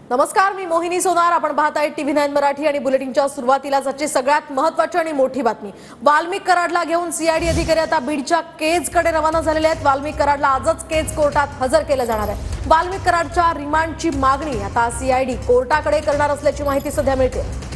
नमस्कार, मी मोहिनी सोनार. आपण पाहताय TV9 मराठी आणि बुलेटिनच्या सुरुवातीला आजची सगळ्यात महत्त्वाची आणि मोठी बातमी. वाल्मिक कराडला घेऊन सीआयडी अधिकारी आता बीडच्या केजकडे रवाना झालेले आहेत. वाल्मिक कराडला आजच केज कोर्टात हजर केलं जाणार आहे. वाल्मिक कराडच्या रिमांडची मागणी आता सीआयडी कोर्टाकडे करणार असल्याची माहिती सध्या मिळते.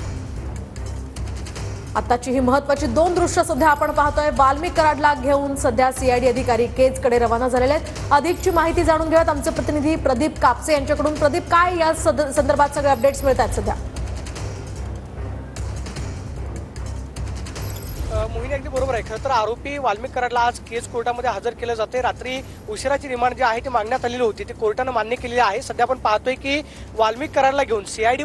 आताची ही महत्त्वाची दोन दृश्य सध्या आपण पाहतोय. वाल्मिक कराडला घेऊन सध्या सीआयडी अधिकारी केजकडे रवाना झालेले आहेत. अधिकची माहिती जाणून घेऊयात आमचे प्रतिनिधी प्रदीप कापसे यांच्याकडून. प्रदीप, काय या संदर्भात सगळे अपडेट्स मिळतात सध्या? मोहिनी, अगदी बरोबर आहे. खरं तर आरोपी वाल्मिक कराडला आज केज कोर्टामध्ये हजर केलं जाते. रात्री उशिराची रिमांड जी आहे ती मागण्यात आलेली होती, ती कोर्टानं मान्य केलेली आहे. सध्या आपण पाहतोय की वाल्मिक कराडला घेऊन सीआयडी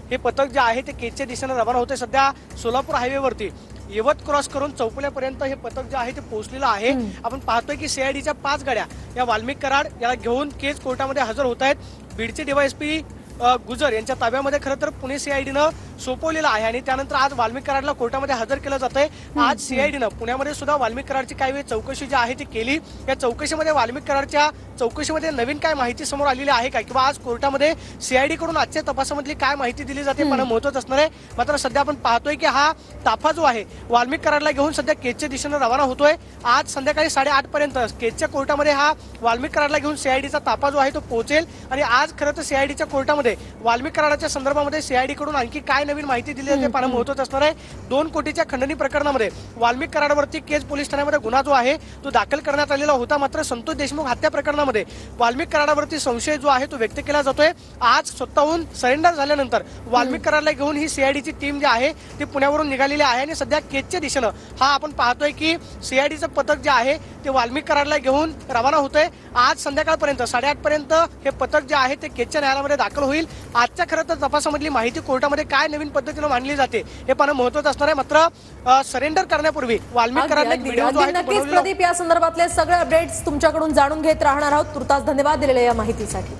हे पथक जे आहे ते केजच्या दिशेने रवाना होते. सध्या सोलापूर हायवेवरती यवत क्रॉस करून चौफुल्यापर्यंत हे पथक जे आहे ते पोहोचलेलं आहे. आपण पाहतोय की सीआयडीच्या 5 गाड्या या वाल्मिक कराड याला घेऊन केज कोर्टामध्ये हजर होत आहेत. बीडचे डीवायएसपी गुजर यांच्या ताब्यामध्ये खरं तर पुणे सीआयडीनं सोपवलेलं आहे आणि त्यानंतर आज वाल्मिक कराडला कोर्टामध्ये हजर केलं जातंय. आज सीआयडीनं पुण्यामध्ये सुद्धा वाल्मिक कराडची काही वेळ चौकशी जी आहे ती केली. या चौकशीमध्ये वाल्मिक कराडच्या चौकशीमध्ये नवीन काय माहिती समोर आलेली आहे का, किंवा आज कोर्टामध्ये सीआयडी कडून आजच्या तपासामधली काय माहिती दिली जाते पण महत्त्वाचं असणार आहे. मात्र सध्या आपण पाहतोय की हा ताफा जो आहे वाल्मिक कराडला घेऊन सध्या केजच्या दिशेनं रवाना होतोय. आज संध्याकाळी 8:30 पर्यंत केजच्या कोर्टामध्ये हा वाल्मिक कराडला घेऊन सीआयडीचा ताफा जो आहे तो पोहोचेल. आणि आज खरं तर सीआयडीच्या कोर्टामध्ये वाल्मिक कराडाच्या संदर्भामध्ये सीआयडी कडून आणखी काय नवीन माहिती दिली जाते पाहणं महत्त्वाचं असणार आहे. 2 कोटीच्या खंडणी प्रकरणामध्ये वाल्मिक कराडावरती केज पोलीस ठाण्यामध्ये गुन्हा जो आहे तो दाखल करण्यात आलेला होता. मात्र संतोष देशमुख हत्या प्रकरणामध्ये वाल्मिक कराडावरती संशय जो आहे तो व्यक्त केला जातोय. आज स्वतःहून सरेंडर झाल्यानंतर वाल्मिक कराडला घेऊन ही सीआयडीची टीम जी आहे ती पुण्यावरून निघालेली आहे आणि सध्या केजच्या दिशेनं हा आपण पाहतोय की सीआयडीचं पथक जे आहे ते वाल्मिक कराडला घेऊन रवाना होतंय. आज संध्याकाळपर्यंत 8:30 पर्यंत हे पथक जे आहे ते केजच्या न्यायालयामध्ये दाखल होईल. आजच्या खरं तर तपासामधली माहिती कोर्टामध्ये काय नवीन पद्धतीने मांडली जाते हे पाहणं महत्त्वाचं असणार आहे. मात्र सरेंडर करण्यापूर्वी वाल्मिक कराडला व्हिडिओ जो आहे नक्कीच प्रदीप, या संदर्भातले सगळे अपडेट्स तुमच्याकडून जाणून घेत राहणार आहोत. तुर्तास धन्यवाद दिलेल्या या माहितीसाठी.